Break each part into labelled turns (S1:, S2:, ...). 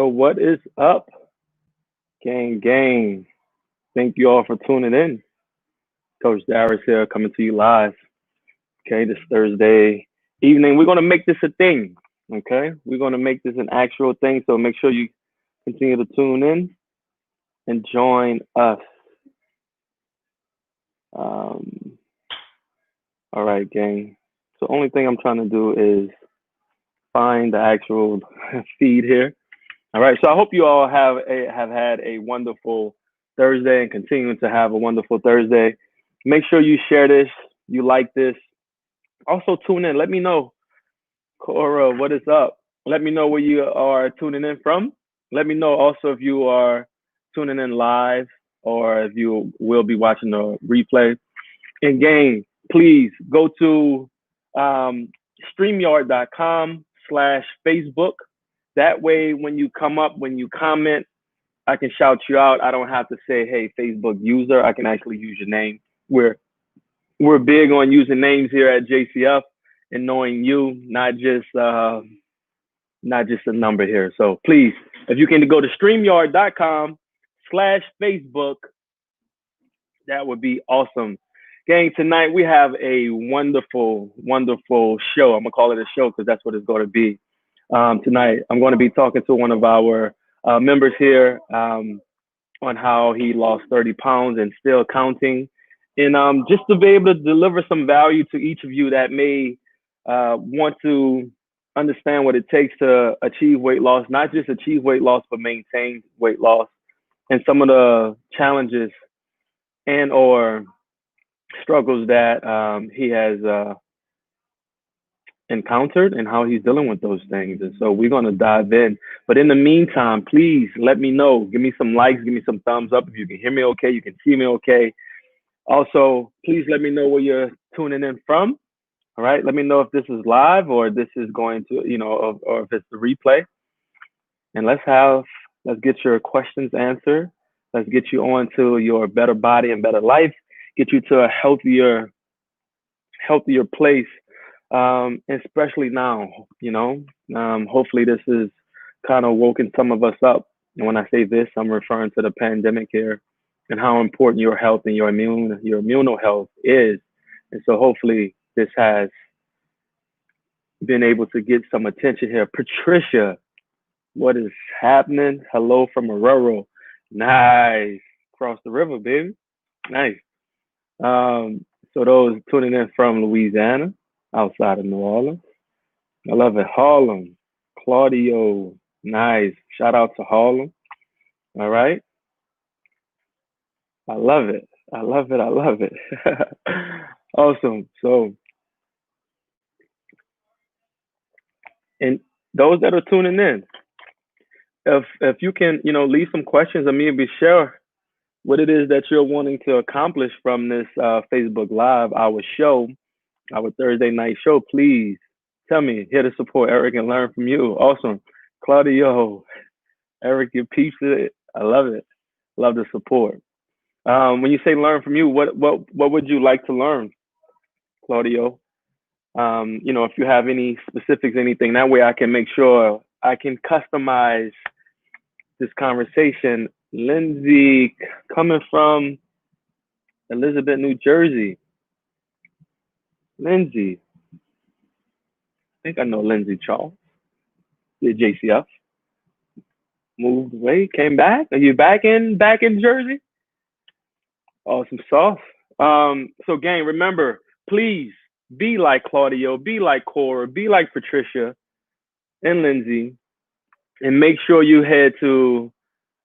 S1: What is up, gang, gang? Thank you all for tuning in. Coach Darius here, coming to you live. Okay, this Thursday evening, we're gonna make this a thing. Okay, we're gonna make this an actual thing. So make sure you continue to tune in and join us. Um, all right, gang. So only thing I'm trying to do is find the actual feed here. All right. So I hope you all have had a wonderful Thursday and continuing to have a wonderful Thursday. Make sure you share this, you like this. Also tune in. Let me know, Cora, what is up? Let me know where you are tuning in from. Let me know also if you are tuning in live or if you will be watching the replay. And gang, please go to StreamYard.com/Facebook. That way, when you come up, when you comment, I can shout you out. I don't have to say, "Hey, Facebook user." I can actually use your name. We're we're big on using names here at JCF and knowing you, not just a number here. So please, if you can go to StreamYard.com/Facebook, that would be awesome. Gang, tonight we have a wonderful, wonderful show. I'm gonna call it a show because that's what it's going to be. Tonight, I'm going to be talking to one of our members here on how he lost 30 pounds and still counting, and just to be able to deliver some value to each of you that may want to understand what it takes to achieve weight loss, not just achieve weight loss, but maintain weight loss, and some of the challenges and or struggles that he has encountered and how he's dealing with those things. And so we're going to dive in. But in the meantime, please let me know. Give me some likes, give me some thumbs up. If you can hear me okay, you can see me okay. Also, please let me know where you're tuning in from. All right. Let me know if this is live or this is going to, or if it's the replay. And let's get your questions answered. Let's get you on to your better body and better life, get you to a healthier place, especially now. Hopefully this is kind of woken some of us up. And when I say this, I'm referring to the pandemic here and how important your health and your immunal health is. And so hopefully this has been able to get some attention here. Patricia, what is happening? Hello from Aurora. Nice. Across the river, baby. Nice. So those tuning in from Louisiana, outside of New Orleans. I love it. Harlem. Claudio. Nice. Shout out to Harlem. All right. I love it. I love it. I love it. Awesome. So, and those that are tuning in, if you can, leave some questions, and maybe share what it is that you're wanting to accomplish from this Facebook Live, our show, our Thursday night show, please tell me. Here to support Eric and learn from you. Awesome. Claudio, Eric, your pizza. I love it. Love the support. When you say learn from you, what would you like to learn, Claudio? If you have any specifics, anything, that way I can make sure I can customize this conversation. Lindsay, coming from Elizabeth, New Jersey. Lindsay, I think I know Lindsay Charles. Did JCF moved away, came back? Are you back in Jersey? Awesome sauce. So gang, remember, please be like Claudio, be like Cora, be like Patricia and Lindsay, and make sure you head to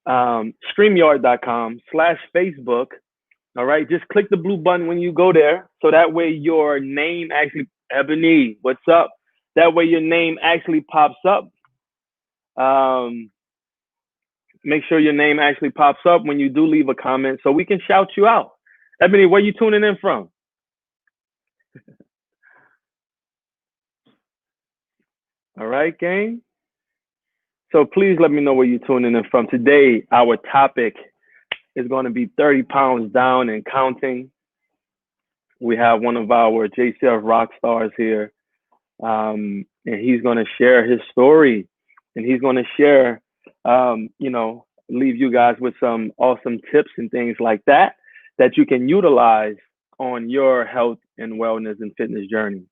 S1: StreamYard.com/Facebook. All right, just click the blue button when you go there, so that way your name actually, Ebony, what's up? That way your name actually pops up. Make sure your name actually pops up when you do leave a comment, so we can shout you out. Ebony, where you tuning in from? All right, gang. So please let me know where you're tuning in from. Today, our topic is going to be 30 pounds down and counting. We have one of our JCF rock stars here, and he's going to share his story, and he's going to share leave you guys with some awesome tips and things like that that you can utilize on your health and wellness and fitness journey.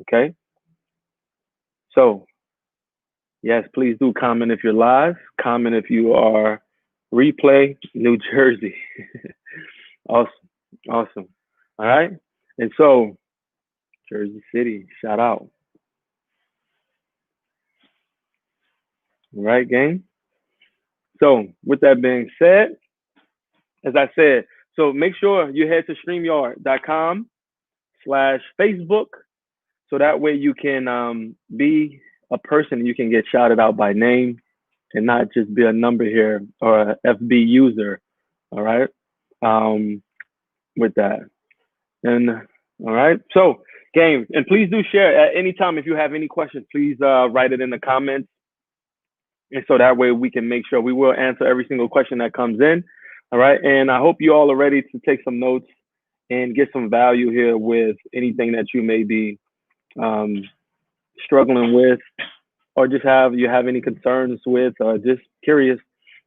S1: Okay. So, yes, please do comment if you're live, comment if you are replay, New Jersey. Awesome. Awesome. All right. And so, Jersey City, shout out. All right, gang. So, with that being said, as I said, so make sure you head to streamyard.com/Facebook so that way you can be a person, you can get shouted out by name and not just be a number here or a FB user. All right. Um, with that. And all right. So, game, and please do share at any time if you have any questions, please write it in the comments. And so that way we can make sure we will answer every single question that comes in. All right. And I hope you all are ready to take some notes and get some value here with anything that you may be um, struggling with, or just have any concerns with, or just curious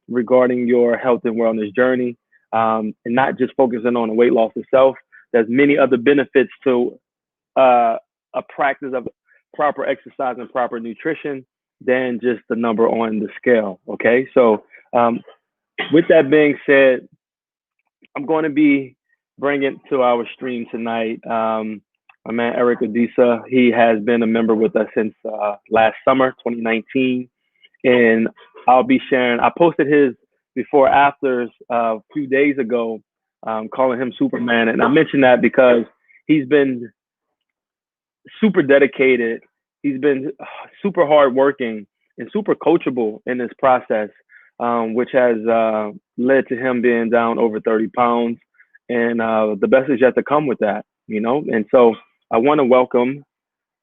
S1: regarding your health and wellness journey, and not just focusing on the weight loss itself. There's many other benefits to a practice of proper exercise and proper nutrition than just the number on the scale. Okay, so with that being said, I'm going to be bringing to our stream tonight my man Eric Adisa. He has been a member with us since last summer, 2019, and I'll be sharing. I posted his before afters a few days ago, calling him Superman, and I mentioned that because he's been super dedicated. He's been super hardworking and super coachable in this process, which has led to him being down over 30 pounds. And the best is yet to come with that, And so I want to welcome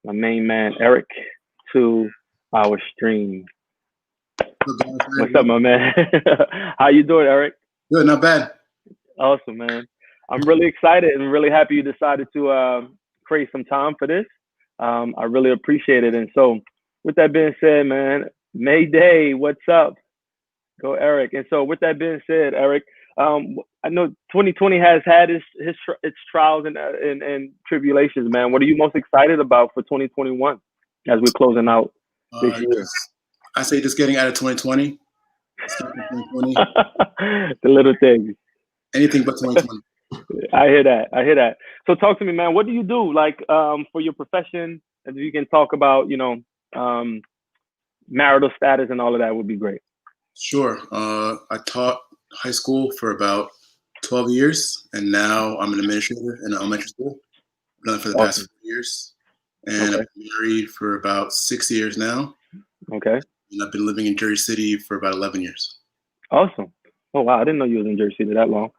S1: my main man, Eric, to our stream. What's up, my man? How you doing, Eric?
S2: Good, not bad.
S1: Awesome, man. I'm really excited and really happy you decided to create some time for this. I really appreciate it. And so with that being said, man, May Day, what's up? Go, Eric. And so with that being said, Eric, I know 2020 has had its trials and tribulations, man. What are you most excited about for 2021 as we're closing out this year?
S2: I say just getting out of 2020.
S1: 2020. The little things.
S2: Anything but 2020.
S1: I hear that. So talk to me, man. What do you do, like, for your profession? If you can talk about, marital status and all of that would be great.
S2: Sure. I taught high school for about 12 years, and now I'm an administrator in an elementary school. I've done it for the past 4 years, and I've been married for about 6 years now.
S1: Okay.
S2: And I've been living in Jersey City for about 11 years.
S1: Awesome. Oh, wow. I didn't know you was in Jersey City that long.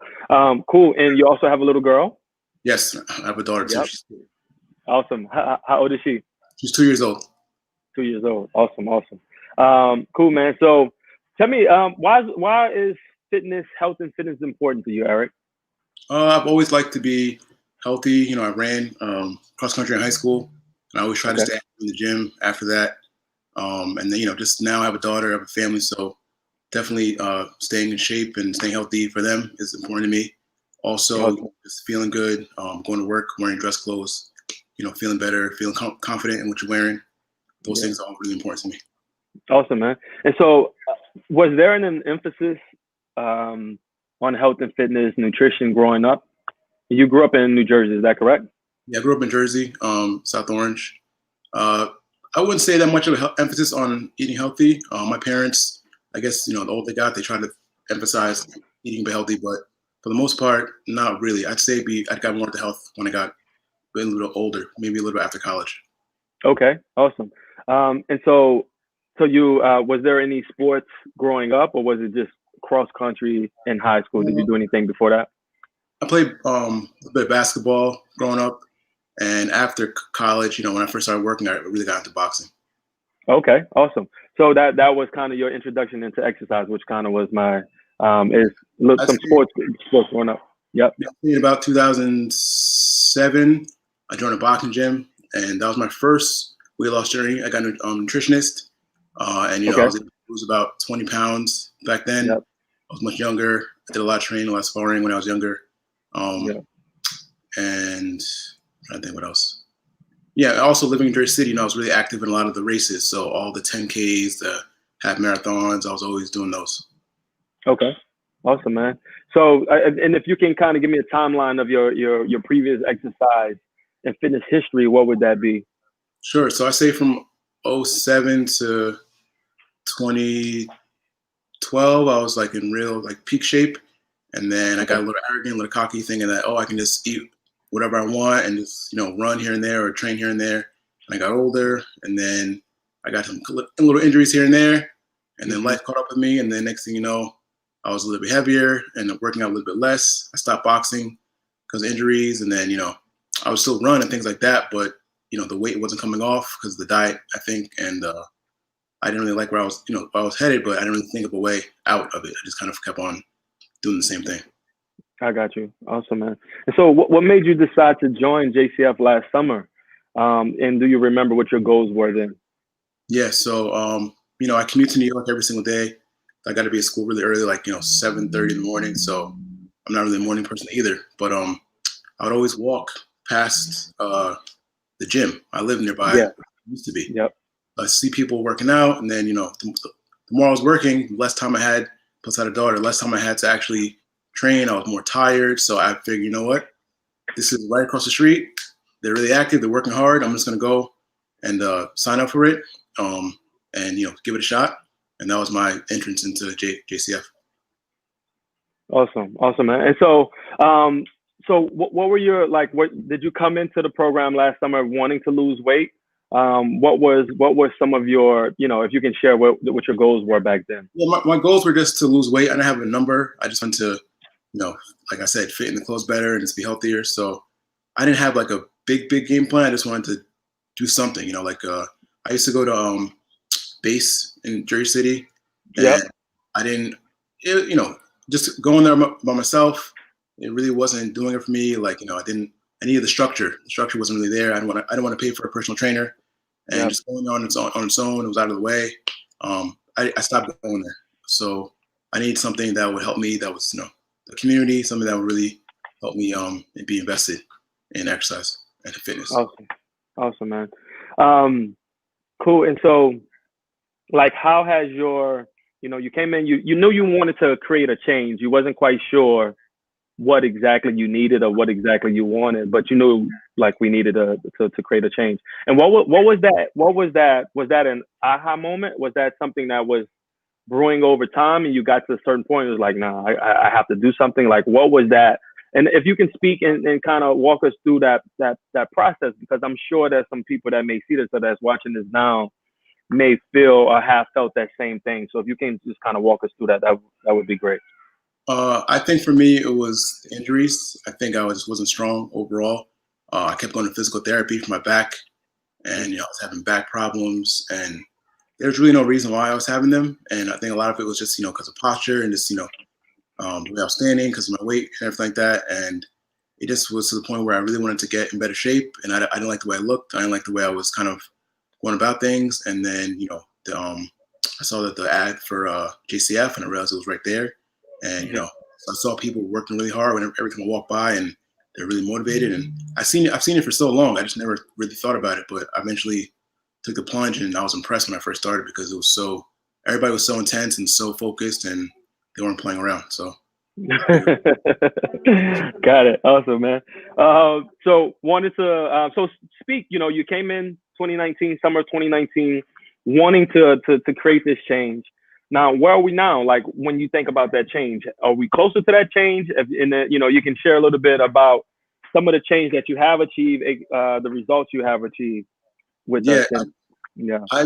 S1: Cool. And you also have a little girl?
S2: Yes. I have a daughter, too.
S1: Yep. Awesome. How old is she?
S2: She's 2 years old.
S1: 2 years old. Awesome. Cool, man. So tell me, why is health and fitness important to you, Eric?
S2: I've always liked to be healthy. I ran cross country in high school, and I always tried to stay in the gym after that. And then, just now I have a daughter, I have a family, so definitely staying in shape and staying healthy for them is important to me. Also, just feeling good, going to work, wearing dress clothes, feeling better, feeling confident in what you're wearing. Those things are all really important to me.
S1: Awesome, man. And so was there an emphasis on health and fitness, nutrition growing up? You grew up in New Jersey, is that correct?
S2: Yeah, I grew up in Jersey, South Orange. I wouldn't say that much of an emphasis on eating healthy. My parents, I guess, the older they got, they tried to emphasize eating healthy, but for the most part, not really. I'd say I got more into health when I got a little older, maybe a little bit after college.
S1: Okay, awesome. And so you, was there any sports growing up, or was it just cross country in high school? Did you do anything before that?
S2: I played a bit of basketball growing up. And after college, when I first started working, I really got into boxing. Okay,
S1: awesome. So that was kind of your introduction into exercise, which kind of was my sports growing up. Yep.
S2: In about 2007, I joined a boxing gym, and that was my first weight loss journey. I got a nutritionist, and I was able to was about 20 pounds back then.
S1: Yep.
S2: I was much younger. I did a lot of training, a lot of sparring when I was younger.
S1: Yep.
S2: And I think what else? Yeah, also living in Jersey City, I was really active in a lot of the races. So all the 10Ks, the half marathons, I was always doing those.
S1: Okay. Awesome, man. So, and if you can kind of give me a timeline of your previous exercise and fitness history, what would that be?
S2: Sure. So I say from 07 to 2012, I was like in real like peak shape. And then I got a little arrogant, a little cocky, thinking that, I can just eat whatever I want and just, run here and there or train here and there. And I got older, and then I got some little injuries here and there. And then life caught up with me. And then next thing you know, I was a little bit heavier and working out a little bit less. I stopped boxing because of injuries. And then, I would still run and things like that. But, the weight wasn't coming off because of the diet, I think. And I didn't really like where I was, where I was headed, but I didn't really think of a way out of it. I just kind of kept on doing the same thing.
S1: I got you. Awesome, man. And so what made you decide to join JCF last summer? And do you remember what your goals were then?
S2: Yeah. So, I commute to New York every single day. I got to be at school really early, like, 7:30 in the morning. So I'm not really a morning person either, but I would always walk past the gym. I live nearby.
S1: Yeah.
S2: Used to be.
S1: Yep.
S2: I see people working out, and then, the more I was working, the less time I had, plus I had a daughter, less time I had to actually train. I was more tired. So I figured, you know what? This is right across the street. They're really active. They're working hard. I'm just going to go and sign up for it and, give it a shot. And that was my entrance into JCF.
S1: Awesome. Awesome, man. And so, what were your, what did you come into the program last summer wanting to lose weight? What was some of your, if you can share what your goals were back then?
S2: Well, my goals were just to lose weight. I didn't have a number. I just wanted to, like I said, fit in the clothes better and just be healthier. So I didn't have like a big game plan. I just wanted to do something, I used to go to base in Jersey City.
S1: Yeah.
S2: I didn't, just going there by myself, it really wasn't doing it for me. Like, I needed the structure. The structure wasn't really there. I didn't want to pay for a personal trainer, and just going on its own, it was out of the way. I stopped going there. So I need something that would help me. That was, the community, something that would really help me and be invested in exercise and fitness.
S1: Awesome, man. Cool. And so, how has your, you came in, you knew you wanted to create a change. You wasn't quite sure what exactly you needed or what exactly you wanted, but you knew we needed to create a change. And what was that? Was that an aha moment? Was that something that was brewing over time and you got to a certain point, it was like, nah, I have to do something? What was that? And if you can speak and kind of walk us through that process, because I'm sure there's some people that may see this or that's watching this now may feel or have felt that same thing. So if you can just kind of walk us through that would be great.
S2: I think for me, it was injuries. I think I just wasn't strong overall. I kept going to physical therapy for my back, and I was having back problems, and there was really no reason why I was having them. And I think a lot of it was just because of posture and just the way I was standing, because of my weight and everything like that. And it just was to the point where I really wanted to get in better shape, and I didn't like the way I looked. I didn't like the way I was kind of going about things. And then I saw that the ad for JCF, and I realized it was right there. And I saw people working really hard every time I walk by, and they're really motivated. And I've seen it for so long. I just never really thought about it, but I eventually took the plunge, and I was impressed when I first started because everybody was so intense and so focused, and they weren't playing around. So.
S1: Got it. Awesome, man. So wanted to speak. You came in 2019, summer 2019, wanting to create this change. Now, where are we now? When you think about that change, are we closer to that change? You can share a little bit about some of the change that you have achieved, the results you have achieved with us.
S2: I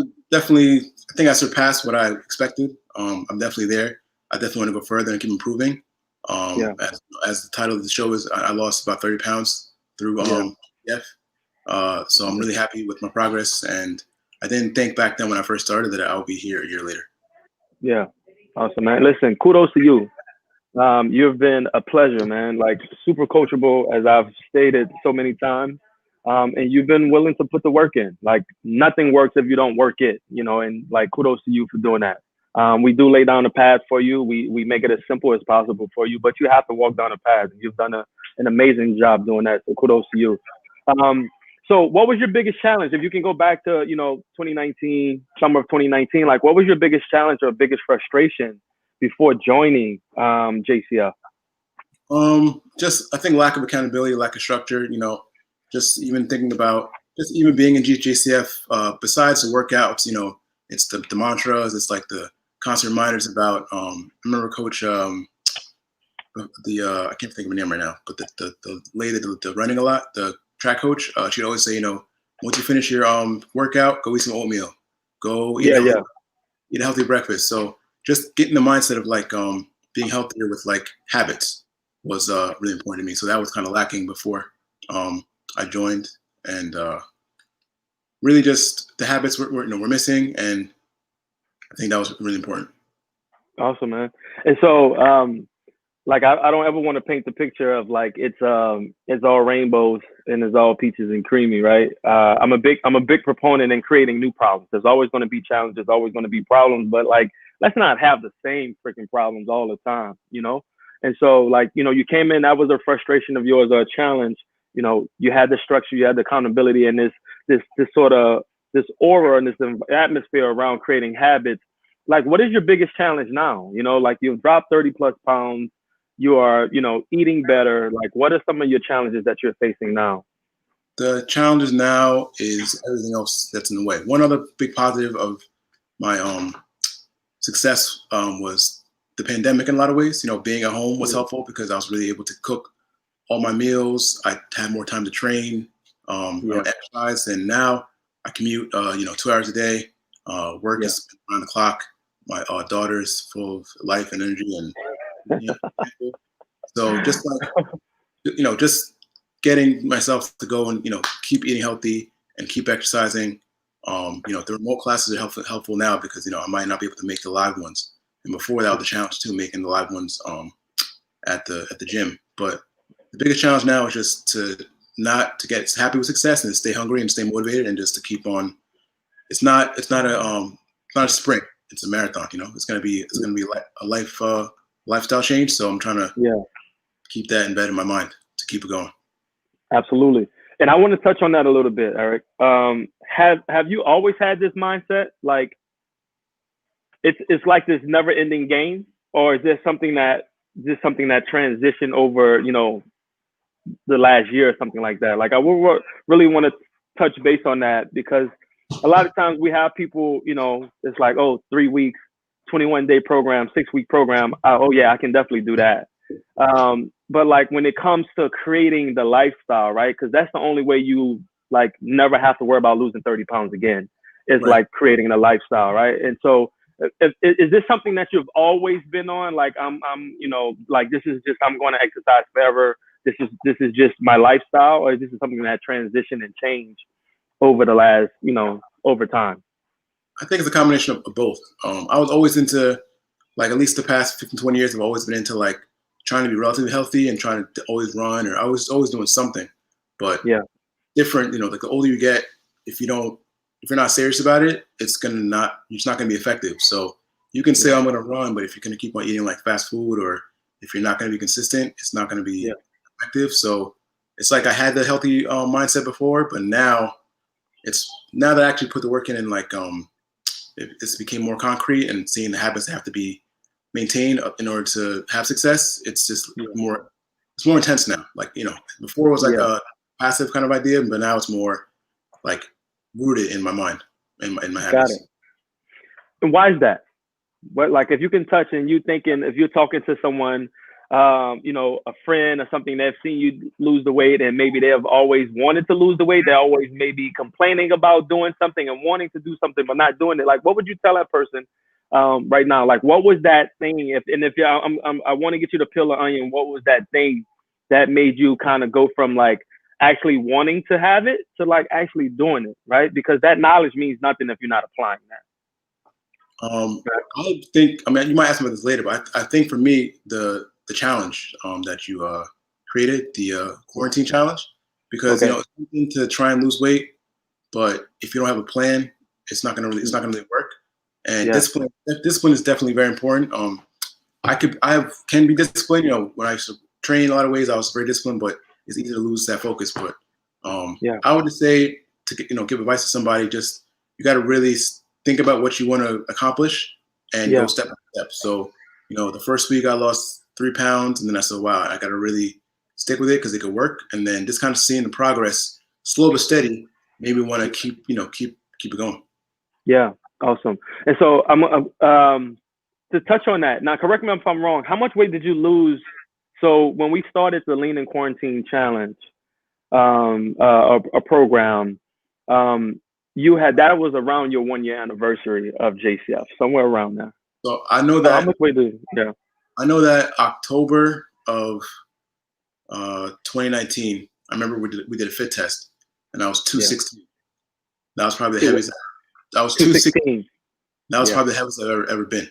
S2: think I surpassed what I expected. I'm definitely there. I definitely want to go further and keep improving. As the title of the show is, I lost about 30 pounds through JCF. So I'm really happy with my progress, and I didn't think back then when I first started that I would be here a year later.
S1: Yeah. Awesome, man. Listen, kudos to you. You've been a pleasure, man. Super coachable, as I've stated so many times. And you've been willing to put the work in. Nothing works if you don't work it, and kudos to you for doing that. We do lay down a path for you. We make it as simple as possible for you, but you have to walk down a path. You've done an amazing job doing that. So kudos to you. Um, so what was your biggest challenge? If you can go back to, 2019, summer of 2019, like what was your biggest challenge or biggest frustration before joining JCF?
S2: Just I think lack of accountability, lack of structure. Just even thinking about just even being in JCF. Besides the workouts, it's the mantras. It's like the constant reminders about. I remember Coach I can't think of her name right now, but the lady that running a lot, the track coach, she'd always say, once you finish your workout, go eat some oatmeal, go eat eat a healthy breakfast. So just getting the mindset of like being healthier with like habits was really important to me. So that was kind of lacking before I joined, and really just the habits we're missing, and I think that was really important.
S1: Awesome, man. And so, like, I don't ever want to paint the picture of like it's all rainbows and it's all peaches and creamy, right? I'm a big proponent in creating new problems. There's always going to be challenges, always going to be problems, but like let's not have the same freaking problems all the time, And so, like, you came in, that was a frustration of yours or a challenge. You had the structure, you had the accountability, and this sort of this aura and this atmosphere around creating habits. Like, what is your biggest challenge now? Like you've dropped 30 plus pounds. You are, eating better. Like, what are some of your challenges that you're facing now?
S2: The challenges now is everything else that's in the way. One other big positive of my success was the pandemic in a lot of ways. Being at home was helpful because I was really able to cook all my meals. I had more time to train, exercise, and now I commute, 2 hours a day. Work is around the clock. My daughter's full of life and energy, and so just like just getting myself to go and keep eating healthy and keep exercising. The remote classes are helpful now because I might not be able to make the live ones, and before that was the challenge too, making the live ones at the gym. But the biggest challenge now is just to get happy with success and to stay hungry and stay motivated and just to keep on. It's not a sprint. It's a marathon. It's gonna be a lifestyle change. So I'm trying to keep that embedded in my mind to keep it going.
S1: Absolutely. And I want to touch on that a little bit, Eric. Have you always had this mindset? Like it's like this never ending game, or is this something that transitioned over, the last year or something like that? Like I would really want to touch base on that because a lot of times we have people, it's like, 3 weeks, 21-day program, 6-week program. I can definitely do that. But like when it comes to creating the lifestyle, right? Because that's the only way you like never have to worry about losing 30 pounds again. Is right. Like creating a lifestyle, right? And so, is this something that you've always been on? Like I'm, like this is just I'm going to exercise forever. This is just my lifestyle, or this is something that transitioned and changed over the last, over time?
S2: I think it's a combination of both. I was always into, like, at least the past 15, 20 years, I've always been into like trying to be relatively healthy and trying to always run, or I was always doing something. But different, like the older you get, if you're not serious about it, it's not gonna be effective. So you can say I'm gonna run, but if you're gonna keep on eating like fast food, or if you're not gonna be consistent, it's not gonna be effective. So it's like I had the healthy mindset before, but now that I actually put the work in and like it's became more concrete and seeing the habits that have to be maintained in order to have success. It's just more intense now. Like, before it was like a passive kind of idea, but now it's more like rooted in my mind and in my habits.
S1: Got it. And why is that? What, like, if you can touch and if you're talking to someone, a friend or something, they've seen you lose the weight and maybe they have always wanted to lose the weight. They're always maybe complaining about doing something and wanting to do something, but not doing it. Like, what would you tell that person right now? Like, what was that thing? I want to get you to peel the onion. What was that thing that made you kind of go from like actually wanting to have it to like actually doing it, right? Because that knowledge means nothing if you're not applying that.
S2: I think, you might ask me about this later, but I think for me, the challenge that you created, the quarantine challenge, because it's something to try and lose weight, but if you don't have a plan, it's not gonna really work. And
S1: Yeah.
S2: discipline is definitely very important. Can be disciplined. You know, when I used to train a lot of ways, I was very disciplined, but it's easy to lose that focus. But
S1: Yeah.
S2: I would just say to give advice to somebody, just you got to really think about what you want to accomplish and go step by step. So the first week I lost 3 pounds, and then I said, wow, I got to really stick with it because it could work. And then just kind of seeing the progress, slow but steady, made me want to keep it going.
S1: Yeah. Awesome. And so I'm to touch on that. Now, correct me if I'm wrong. How much weight did you lose? So when we started the Lean in Quarantine Challenge, a program, you had that was around your 1 year anniversary of JCF, somewhere around there.
S2: So I know
S1: So
S2: that
S1: how much weight did
S2: I know that October of 2019. I remember we did a fit test, and I was 216. That was probably the heaviest. I was 216. That was probably the heaviest I've ever been.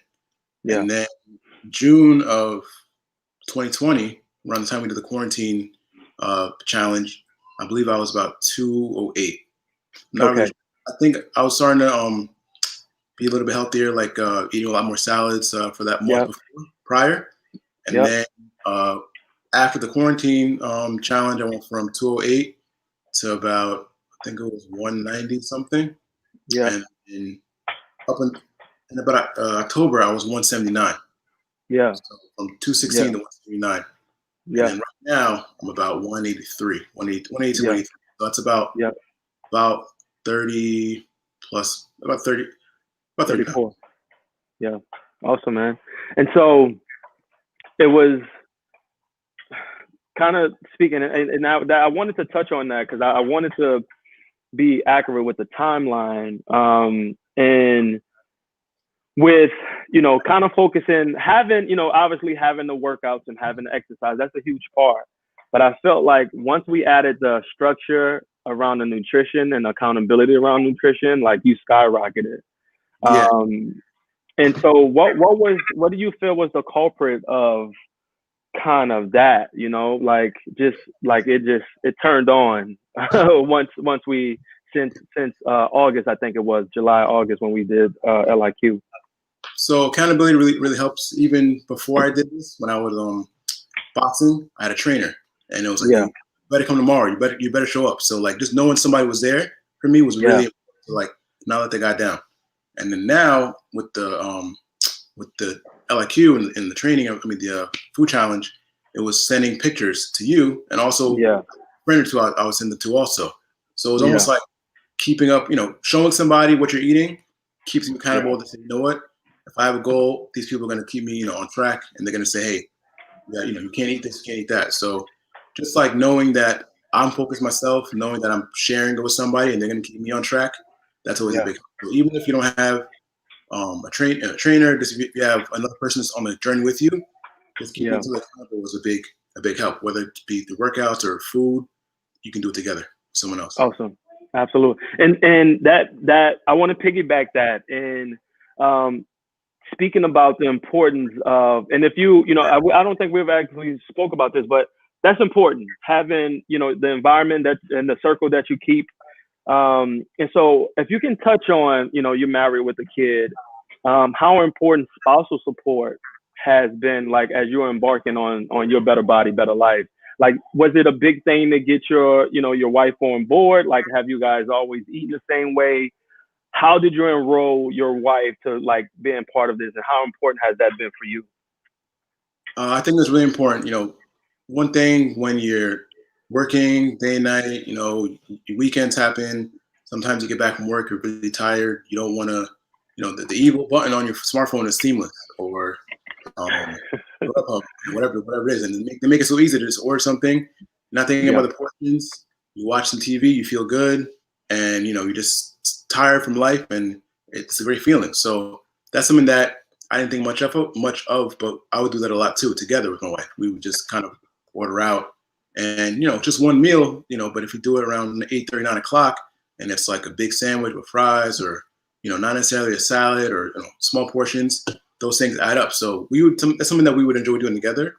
S1: Yeah.
S2: And then June of 2020, around the time we did the quarantine challenge, I believe I was about 208.
S1: Okay.
S2: I think I was starting to be a little bit healthier, like eating a lot more salads for that month prior. And then after the quarantine challenge, I went from 208 to about, I think it was 190 something.
S1: Yeah.
S2: And up in about October, I was 179.
S1: Yeah.
S2: So from 216 to 179.
S1: Yeah.
S2: And right now, I'm about 183, 180. So that's about 30 plus, about
S1: 34. Yeah. Awesome, man. And so it was kind of speaking, and I wanted to touch on that because I wanted to be accurate with the timeline, and with kind of focusing, having obviously having the workouts and having the exercise, that's a huge part. But I felt like once we added the structure around the nutrition and accountability around nutrition, like you skyrocketed.
S2: Yeah.
S1: And so what do you feel was the culprit of kind of that, like just like it turned on once we since August, I think it was July, August, when we did LIQ.
S2: So accountability really helps. Even before I did this, when I was boxing, I had a trainer, and it was like, you better come tomorrow. You better show up. So like just knowing somebody was there for me was really important to like not let the guy down. And then now with the LIQ and the training, the food challenge, it was sending pictures to you, and also a friend or two I was sending to also. So it was almost like keeping up, showing somebody what you're eating keeps you accountable to say, you know what, if I have a goal, these people are going to keep me, on track, and they're going to say, hey, you can't eat this, you can't eat that. So just like knowing that I'm focused myself, knowing that I'm sharing it with somebody and they're going to keep me on track, that's always a big help. So even if you don't have a trainer, just if you have another person that's on the journey with you, just keeping each other accountable was a big help. Whether it be the workouts or food, you can do it together with someone else.
S1: Awesome, absolutely. And that I want to piggyback that in speaking about the importance of, and if I don't think we've actually spoke about this, but that's important, having the environment that and the circle that you keep. And so if you can touch on, you're married with a kid, how important spousal support has been, like, as you're embarking on your better body, better life. Like, was it a big thing to get your wife on board? Like, have you guys always eaten the same way? How did you enroll your wife to like being part of this, and how important has that been for you?
S2: I think it's really important. One thing when you're working day and night, your weekends happen. Sometimes you get back from work, you're really tired. You don't want to, the evil button on your smartphone is seamless, or whatever it is, and they make it so easy to just order something, not thinking about the portions. You watch some TV, you feel good, and you're just tired from life, and it's a great feeling. So that's something that I didn't think much of, but I would do that a lot too, together with my wife. We would just kind of order out, and just one meal, but if you do it around 8:30, 9 o'clock, and it's like a big sandwich with fries, or not necessarily a salad, or small portions, those things add up. So that's something that we would enjoy doing together.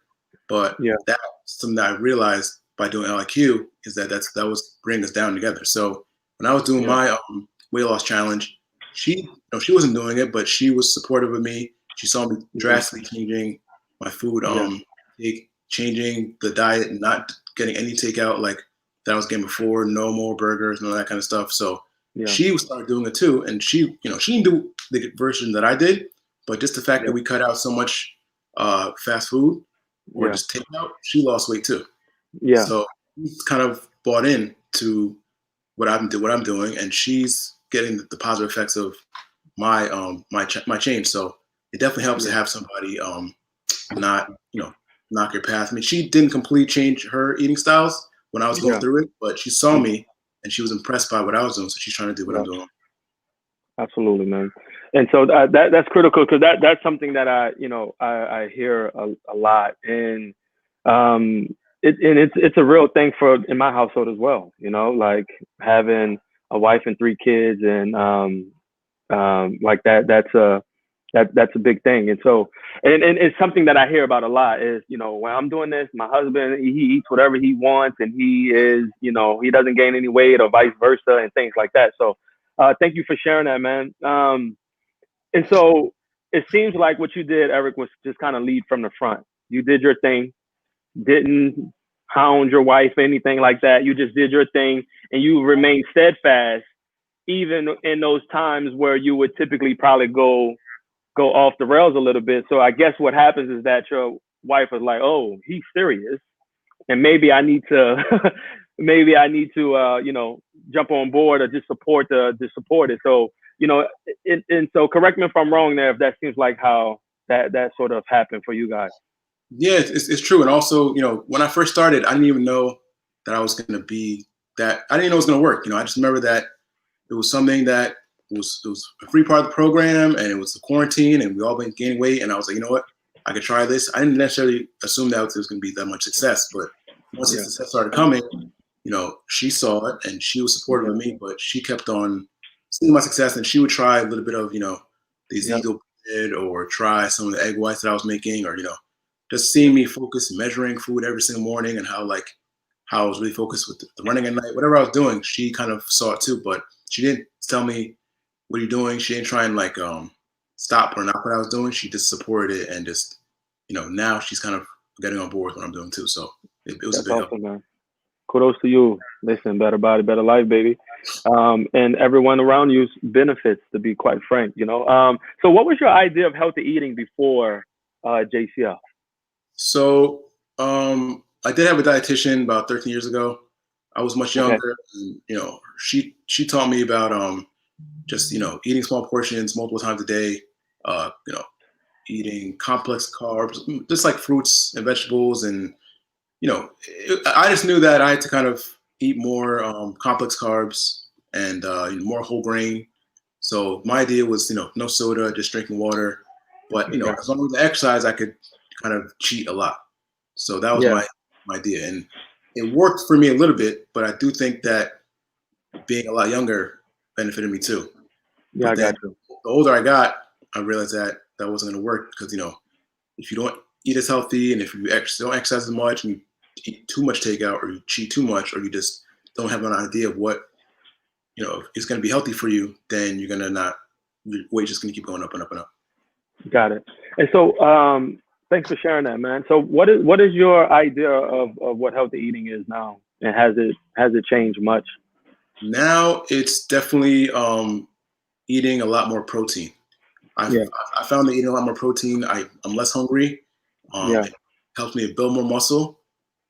S2: But that's something that I realized by doing LIQ is that was bringing us down together. So when I was doing my weight loss challenge, she she wasn't doing it, but she was supportive of me. She saw me
S1: Mhm.
S2: drastically changing my food, changing the diet, not getting any takeout like that I was getting before, no more burgers, no that kind of stuff. So
S1: Yeah.
S2: she started doing it too, and she didn't do the version that I did, but just the fact that we cut out so much fast food or just takeout, she lost weight too.
S1: Yeah.
S2: So she's kind of bought in to what I'm doing, and she's getting the positive effects of my change. So it definitely helps to have somebody not knock your path. I mean, she didn't completely change her eating styles when I was going through it, but she saw me and she was impressed by what I was doing, so she's trying to do what I'm doing.
S1: Absolutely, man. And so that's critical, because that's something that I hear a lot, and it's a real thing for in my household as well. Like having a wife and 3 kids, and like that's a big thing. And so and it's something that I hear about a lot is, when I'm doing this, my husband, he eats whatever he wants, and he is, he doesn't gain any weight, or vice versa, and things like that. So thank you for sharing that, man. And so it seems like what you did, Eric, was just kind of lead from the front. You did your thing, didn't hound your wife, anything like that. You just did your thing, and you remained steadfast, even in those times where you would typically probably go off the rails a little bit. So I guess what happens is that your wife is like, "Oh, he's serious, and maybe I need to, maybe I need to, jump on board, or just support it." So and so correct me if I'm wrong there, if that seems like how that sort of happened for you guys.
S2: Yeah, it's true. And also, when I first started, I didn't even know that I was going to be that. I didn't know it was going to work. I just remember that it was something that it was a free part of the program, and it was the quarantine, and we all been gaining weight. And I was like, you know what, I could try this. I didn't necessarily assume that it was going to be that much success, but once the success started coming, she saw it and she was supportive of me, but she kept on seeing my success, and she would try a little bit of, the Ezekiel bread, or try some of the egg whites that I was making, or, just seeing me focus, measuring food every single morning, and how I was really focused with the running at night, whatever I was doing, she kind of saw it too, but she didn't tell me, what are you doing? She didn't try and stop or knock what I was doing. She just supported it, and just, now she's kind of getting on board with what I'm doing too. So it was a big help.
S1: Man. Kudos to you. Listen, better body, better life, baby. And everyone around you benefits, to be quite frank. So what was your idea of healthy eating before JCL?
S2: So I did have a dietitian about 13 years ago. I was much younger. And, she taught me about just eating small portions multiple times a day. Eating complex carbs, just like fruits and vegetables, and I just knew that I had to kind of eat more complex carbs, and more whole grain. So my idea was, no soda, just drinking water. But as long as I exercise, I could kind of cheat a lot. So that was my idea, and it worked for me a little bit. But I do think that being a lot younger benefited me too.
S1: Yeah, I got you.
S2: The older I got, I realized that wasn't going to work, because if you don't eat as healthy, and if you don't exercise as much, and you eat too much takeout, or you cheat too much, or you just don't have an idea of what is going to be healthy for you, then you're going to not, your weight just going to keep going up and up and up.
S1: Got it. And so thanks for sharing that, man. So what is your idea of what healthy eating is now, and has it changed much?
S2: Now it's definitely eating a lot more protein. I found that eating a lot more protein, I'm less hungry. It helps me build more muscle.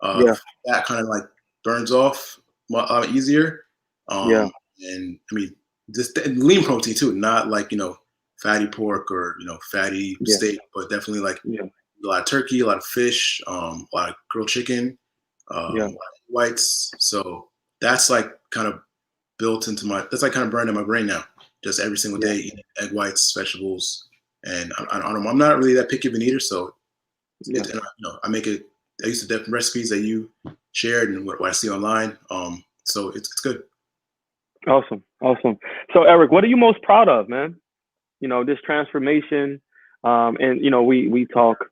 S2: That kind of burns off easier. And I mean, just lean protein too, not fatty pork, or fatty steak, but definitely a lot of turkey, a lot of fish, a lot of grilled chicken, a lot of whites. So that's kind of built into that's kind of burned in my brain now. Just every single day, eating egg whites, vegetables, and I'm not really that picky of an eater, so I make it. I use the different recipes that you shared and what I see online. So it's good.
S1: Awesome. So Eric, what are you most proud of, man? This transformation, and we talk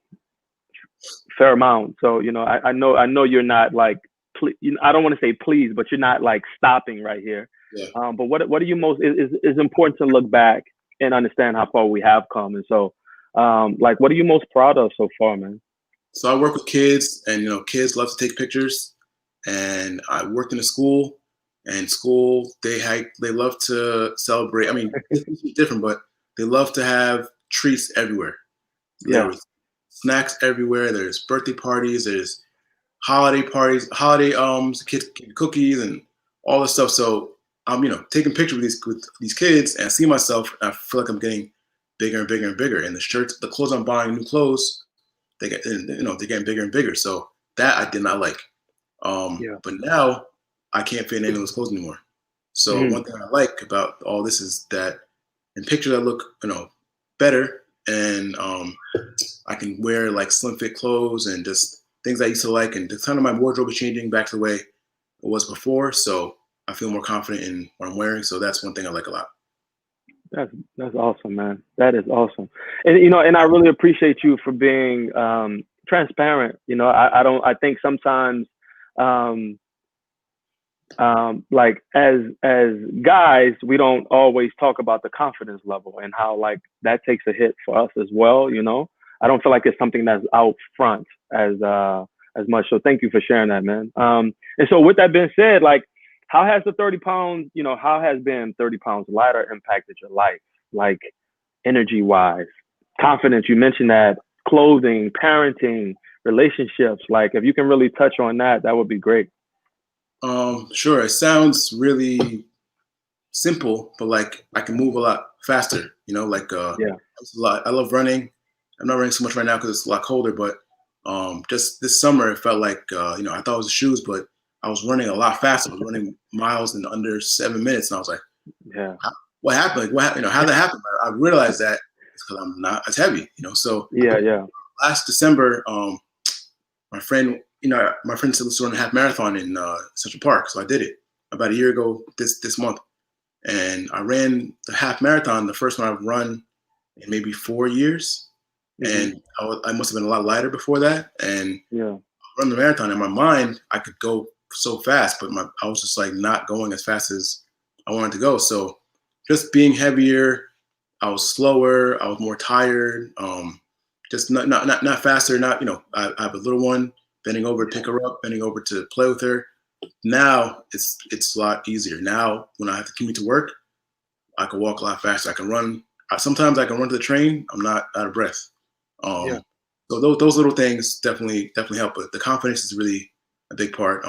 S1: fair amount. So I know you're not I don't want to say please, but you're not stopping right here. But what are you most is important to look back and understand how far we have come. And so, like, what are you most proud of so far, man?
S2: So I work with kids, and kids love to take pictures. And I worked in a school, and school they love to celebrate. I mean, it's different, but they love to have treats everywhere. There
S1: Yeah,
S2: was snacks everywhere. There's birthday parties. There's holiday parties, holiday kids cookies and all this stuff. So I'm taking pictures with these kids, and I see myself. And I feel like I'm getting bigger and bigger and bigger. And the shirts, the clothes I'm buying, new clothes, they're getting bigger and bigger. So that I did not like.
S1: yeah.
S2: But now I can't fit in any of those clothes anymore. So
S1: Mhm.
S2: one thing I like about all this is that in pictures I look, better, and I can wear like slim fit clothes and just things I used to like, and the kind of my wardrobe is changing back to the way it was before. So I feel more confident in what I'm wearing. So that's one thing I like a lot.
S1: That's awesome, man. That is awesome. And and I really appreciate you for being transparent. I don't. I think sometimes, um, like as guys, we don't always talk about the confidence level and how like that takes a hit for us as well. I don't feel like it's something that's out front as much. So thank you for sharing that, man. And so with that being said, like, how has the 30 pounds, how has being 30 pounds lighter impacted your life, like energy wise, confidence? You mentioned that, clothing, parenting, relationships. Like, if you can really touch on that, that would be great.
S2: Sure. It sounds really simple, but like I can move a lot faster. Like
S1: Yeah.
S2: it's a lot. I love running. I'm not running so much right now because it's a lot colder, but just this summer it felt like I thought it was the shoes, but I was running a lot faster. I was running miles in under 7 minutes, and I was like,
S1: Yeah.
S2: what happened? Like, what happened? How did that happen? I realized that it's because I'm not as heavy. So
S1: Yeah. Yeah.
S2: last December, my friend, my friend said let's run a half marathon in Central Park, so I did it about a year ago this month, and I ran the half marathon, the first one I've run in maybe 4 years,
S1: Hmm.
S2: and I must have been a lot lighter before that, and
S1: Yeah.
S2: run the marathon. In my mind, I could go so fast, but I was just like not going as fast as I wanted to go. So just being heavier, I was slower, I was more tired, just not faster. Not I have a little one, bending over to pick her up, bending over to play with her. Now it's a lot easier. Now when I have to commute to work, I can walk a lot faster. I can run. Sometimes I can run to the train. I'm not out of breath.
S1: Yeah.
S2: Um, so those little things definitely help. But the confidence is really a big part.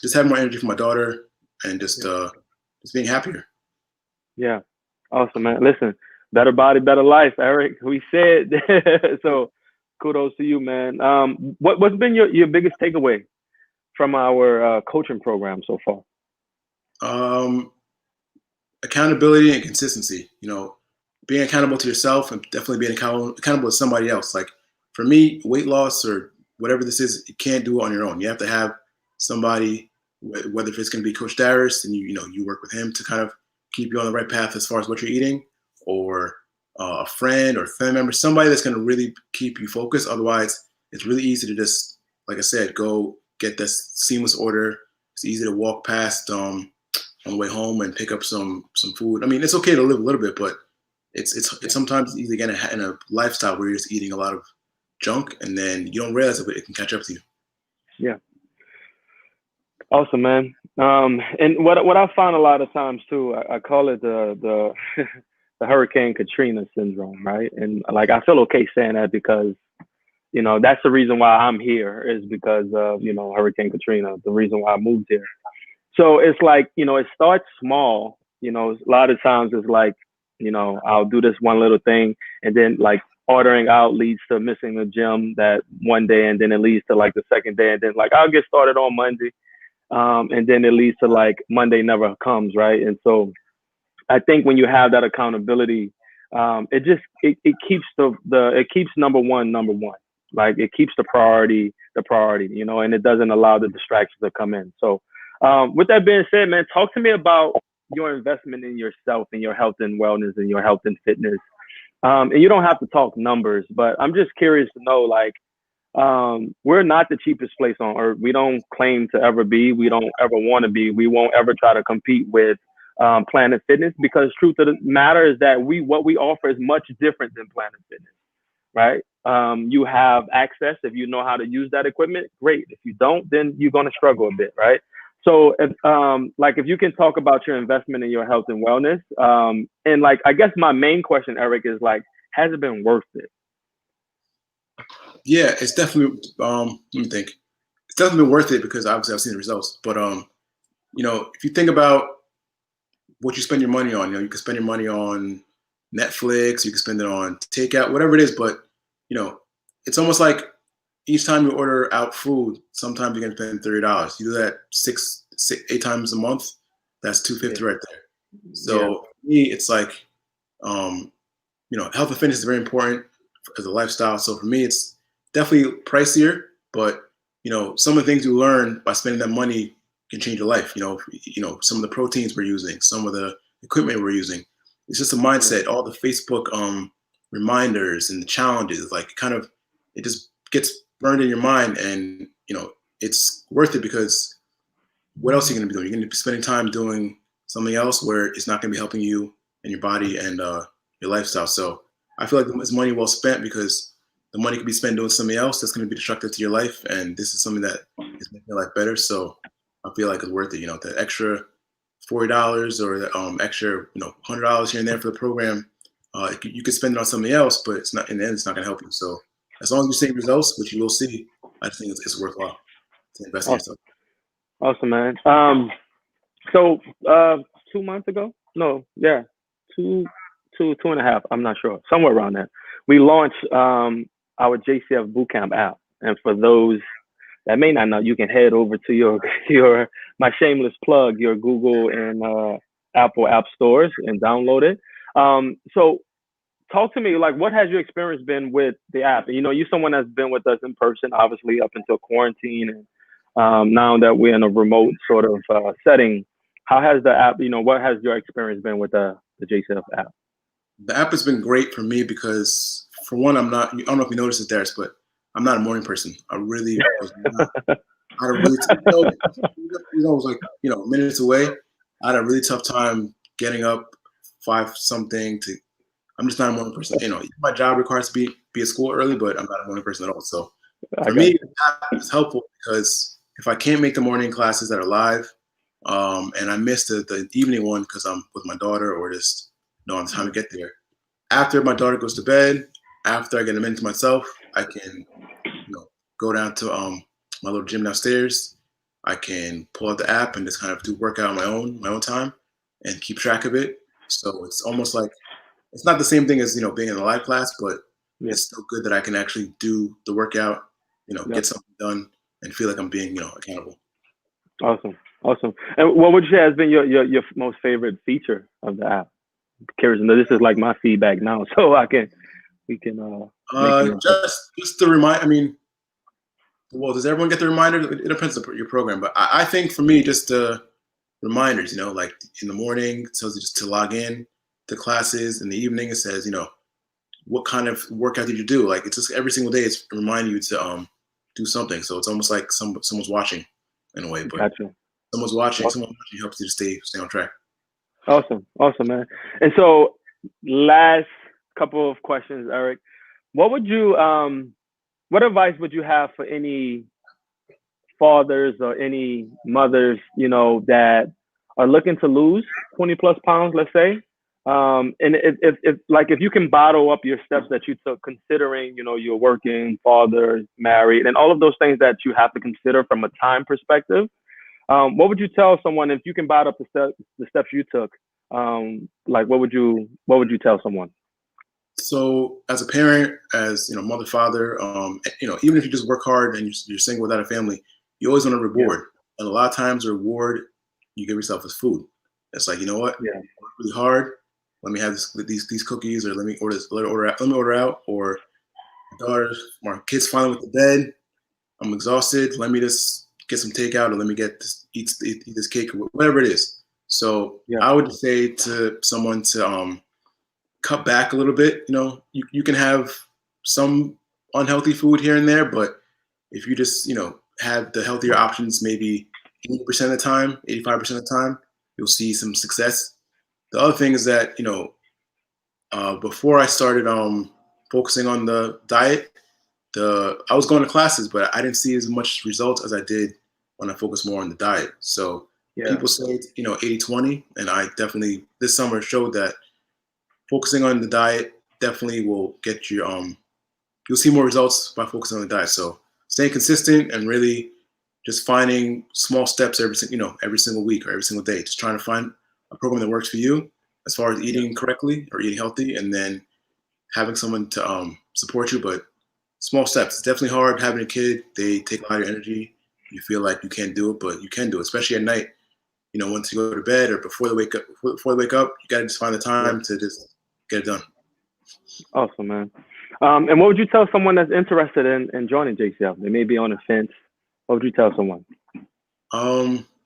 S2: Just having more energy for my daughter, and
S1: Yeah.
S2: just being happier.
S1: Yeah. Awesome, man. Listen, better body, better life, Eric. We said so. Kudos to you, man. What's been your biggest takeaway from our coaching program so far?
S2: Um, Accountability and consistency. Being accountable to yourself and definitely being accountable to somebody else. Like for me, weight loss or whatever this is, you can't do it on your own. You have to have somebody, whether if it's going to be Coach Darius and you work with him to kind of keep you on the right path as far as what you're eating, or a friend or family member, somebody that's going to really keep you focused. Otherwise, it's really easy to just, like I said, go get this seamless order. It's easy to walk past on the way home and pick up some food. I mean, it's okay to live a little bit, but it's
S1: Yeah.
S2: sometimes easy to get in a lifestyle where you're just eating a lot of junk, and then you don't realize it, but it can catch up to you.
S1: Yeah. Awesome, man. And what I find a lot of times too, I call it the the Hurricane Katrina syndrome, right? And like, I feel okay saying that because that's the reason why I'm here, is because of Hurricane Katrina. The reason why I moved here. So it's like, it starts small. A lot of times it's like, I'll do this one little thing, and then like ordering out leads to missing the gym that one day, and then it leads to like the second day, and then like I'll get started on Monday, and then it leads to like Monday never comes, right? And so I think when you have that accountability, it keeps it keeps number one. Like, it keeps the priority, and it doesn't allow the distractions to come in. So with that being said, man, talk to me about your investment in yourself and your health and wellness and your health and fitness. And you don't have to talk numbers, but I'm just curious to know, like, we're not the cheapest place on earth. We don't claim to ever be. We don't ever want to be. We won't ever try to compete with Planet Fitness, because truth of the matter is that what we offer is much different than Planet Fitness, right? You have access if you know how to use that equipment, great. If you don't, then you're going to struggle a bit, right? So, if you can talk about your investment in your health and wellness, and like, I guess my main question, Eric, is like, has it been worth it?
S2: Yeah, it's definitely. Let me think. It's definitely been worth it because obviously I've seen the results. But if you think about what you spend your money on, you can spend your money on Netflix, you can spend it on takeout, whatever it is. But it's almost like each time you order out food, sometimes you're gonna spend $30. You do that six, 8 times a month. That's $250 right there. So for me, it's like, health and fitness is very important as a lifestyle. So for me, it's definitely pricier, but some of the things you learn by spending that money can change your life. Some of the proteins we're using, some of the equipment we're using. It's just a mindset. All the Facebook reminders and the challenges, like it just gets burned in your mind, and it's worth it because what else are you going to be doing? You're going to be spending time doing something else where it's not going to be helping you and your body and your lifestyle. So I feel like it's money well spent because the money could be spent doing something else that's going to be destructive to your life, and this is something that is making your life better. So I feel like it's worth it. The extra $40 or the extra $100 here and there for the program, you could spend it on something else, but it's not in the end. It's not going to help you. So as long as you see results, which you will see, I think it's worthwhile to invest in yourself.
S1: Awesome, man. So 2 months ago, no, yeah, two and a half. I'm not sure, somewhere around there. We launched our JCF Bootcamp app, and for those that may not know, you can head over to your my shameless plug, your Google and Apple app stores and download it. So talk to me, like, what has your experience been with the app? You're someone that's been with us in person, obviously, up until quarantine, and now that we're in a remote sort of setting. How has the app, what has your experience been with the JCF app?
S2: The app has been great for me because, for one, I don't know if you noticed it, Darius, but I'm not a morning person. I really was not. I had a really tough, it was like, minutes away. I had a really tough time getting up 5 something to. I'm just not a morning person. My job requires to be at school early, but I'm not a morning person at all. So for me, the app is helpful because if I can't make the morning classes that are live, and I missed the evening one because I'm with my daughter or just on time to get there. After my daughter goes to bed, after I get a minute to myself, I can go down to my little gym downstairs. I can pull out the app and just kind of do workout on my own time and keep track of it. So it's almost like it's not the same thing as being in a live class, but it's still good that I can actually do the workout, get something done and feel like I'm being accountable.
S1: Awesome. And what would you say has been your most favorite feature of the app? I'm curious. This is like my feedback now, so we can
S2: just to remind. I mean, well, does everyone get the reminder? It depends on your program, but I think for me, just the reminders. Like in the morning, it tells you just to log in to classes. In the evening, it says what kind of workout did you do? Like it's just every single day, it's reminding you to do something. So it's almost like someone's watching in a way, but
S1: gotcha.
S2: Someone watching helps you to stay on track.
S1: Awesome, man. And so, last couple of questions, Eric. What advice would you have for any fathers or any mothers, that are looking to lose 20 plus pounds, let's say? And if you can bottle up your steps that you took, considering, you're working, father, married, and all of those things that you have to consider from a time perspective. What would you tell someone if you can bottle up the steps you took? What would you tell someone?
S2: So as a parent, as mother, father, even if you just work hard and you're single without a family, you always want a reward. And a lot of times the reward you give yourself is food. It's like, what?
S1: Yeah.
S2: I work really hard. Let me have these cookies, or let me order out, or my kids finally with the bed. I'm exhausted. Let me just get some takeout, or let me eat this cake, or whatever it is. So I would say to someone to cut back a little bit. You can have some unhealthy food here and there, but if you just have the healthier options, maybe 80% of the time, 85% of the time, you'll see some success. The other thing is that, before I started focusing on the diet, I was going to classes, but I didn't see as much results as I did when I focused more on the diet. So
S1: Yeah.
S2: people say, 80-20, and I definitely this summer showed that focusing on the diet definitely will get you you'll see more results by focusing on the diet. So staying consistent and really just finding small steps every single week or every single day, just trying to find a program that works for you as far as eating correctly or eating healthy, and then having someone to support you. But small steps. It's definitely hard having a kid. They take a lot of energy. You feel like you can't do it, but you can do it, especially at night. Once you go to bed or before they wake up, you got to just find the time to just get it done.
S1: Awesome, man. And what would you tell someone that's interested in joining JCF? They may be on the fence. What would you tell someone?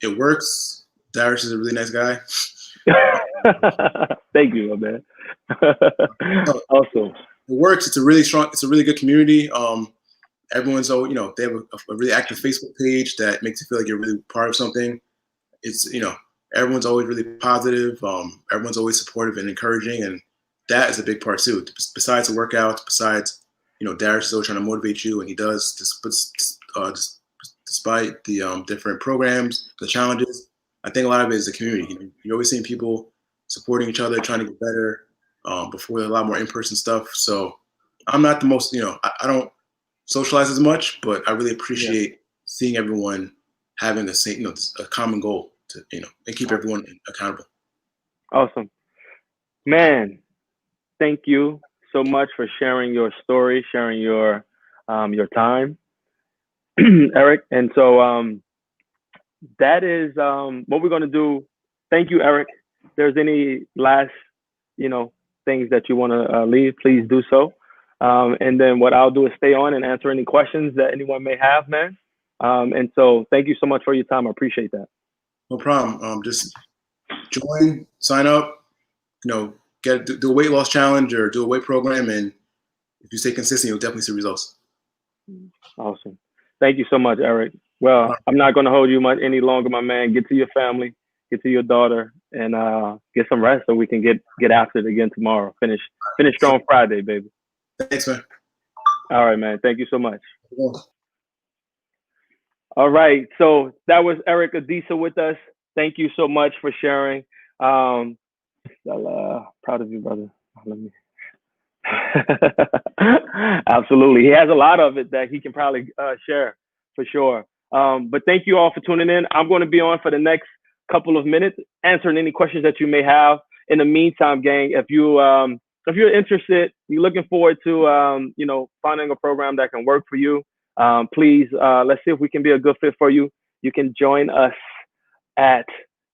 S2: It works. Darius is a really nice guy.
S1: Thank you, my man. Awesome.
S2: It works. It's a really good community. Everyone's they have a really active Facebook page that makes you feel like you're really part of something. It's everyone's always really positive. Everyone's always supportive and encouraging, and that is a big part too. Besides the workouts, besides Darius is always trying to motivate you, and he does. Despite the different programs, the challenges, I think a lot of it is the community. You're always seeing people supporting each other, trying to get better. Before a lot more in-person stuff. So I'm not the most, I don't socialize as much, but I really appreciate seeing everyone having the same, a common goal to, and keep everyone accountable.
S1: Awesome. Man, thank you so much for sharing your story, sharing your time, Eric. And so that is what we're going to do. Thank you, Eric. If there's any last, things that you want to leave, please do so. And then what I'll do is stay on and answer any questions that anyone may have, man. And so thank you so much for your time. I appreciate that.
S2: No problem. Just join, sign up, do a weight loss challenge or do a weight program. And if you stay consistent, you'll definitely see results.
S1: Awesome. Thank you so much, Eric. Well, I'm not going to hold you much any longer, my man. Get to your family, get to your daughter, and get some rest so we can get after it again tomorrow. Finish strong Friday, baby.
S2: Thanks, man.
S1: All right, man. Thank you so much. All right. So that was Eric Adisa with us. Thank you so much for sharing. Proud of you, brother. Let me. Absolutely. He has a lot of it that he can probably share for sure. But thank you all for tuning in. I'm going to be on for the next couple of minutes, answering any questions that you may have. In the meantime, gang, if you're interested, you're looking forward to finding a program that can work for you, please let's see if we can be a good fit for you. You can join us at,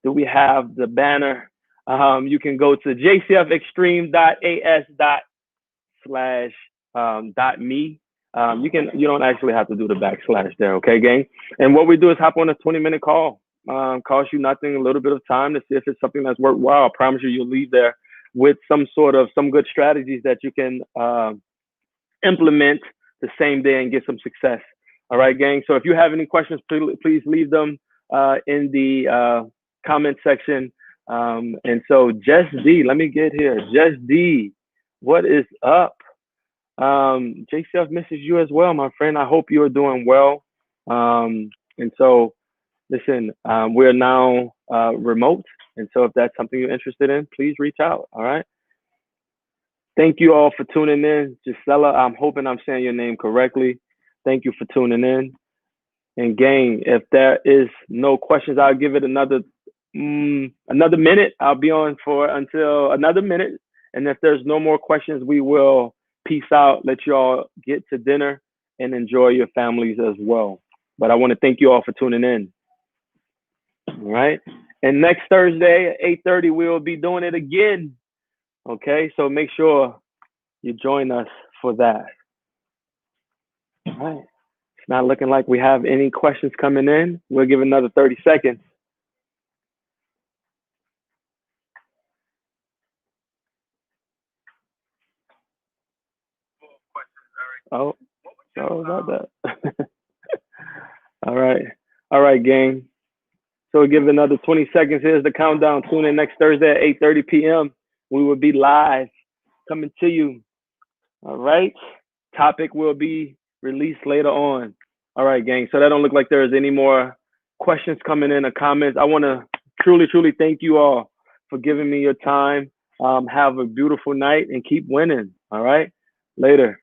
S1: do we have the banner? You can go to jcfextreme.as./.me. You don't actually have to do the / there, okay, gang? And what we do is hop on a 20-minute call. Cost you nothing, a little bit of time to see if it's something that's worthwhile. I promise you'll leave there with some good strategies that you can implement the same day and get some success. All right, gang. So if you have any questions, please leave them in the comment section. And so Jess D, let me get here. Jess D, what is up? JCF misses you as well, my friend. I hope you are doing well. And so, listen, we're now remote. And so if that's something you're interested in, please reach out. All right. Thank you all for tuning in. Gisela, I'm hoping I'm saying your name correctly. Thank you for tuning in. And gang, if there is no questions, I'll give it another minute. I'll be on until another minute. And if there's no more questions, we will peace out, let you all get to dinner and enjoy your families as well. But I want to thank you all for tuning in. All right. And next Thursday at 8:30, we will be doing it again. Okay. So make sure you join us for that. All right. It's not looking like we have any questions coming in. We'll give another 30 seconds. Oh, sorry about that. All right, gang. So we'll give another 20 seconds. Here's the countdown. Tune in next Thursday at 8:30 p.m. We will be live coming to you. All right. Topic will be released later on. All right, gang. So that don't look like there's any more questions coming in or comments. I want to truly, truly thank you all for giving me your time. Have a beautiful night and keep winning. All right. Later.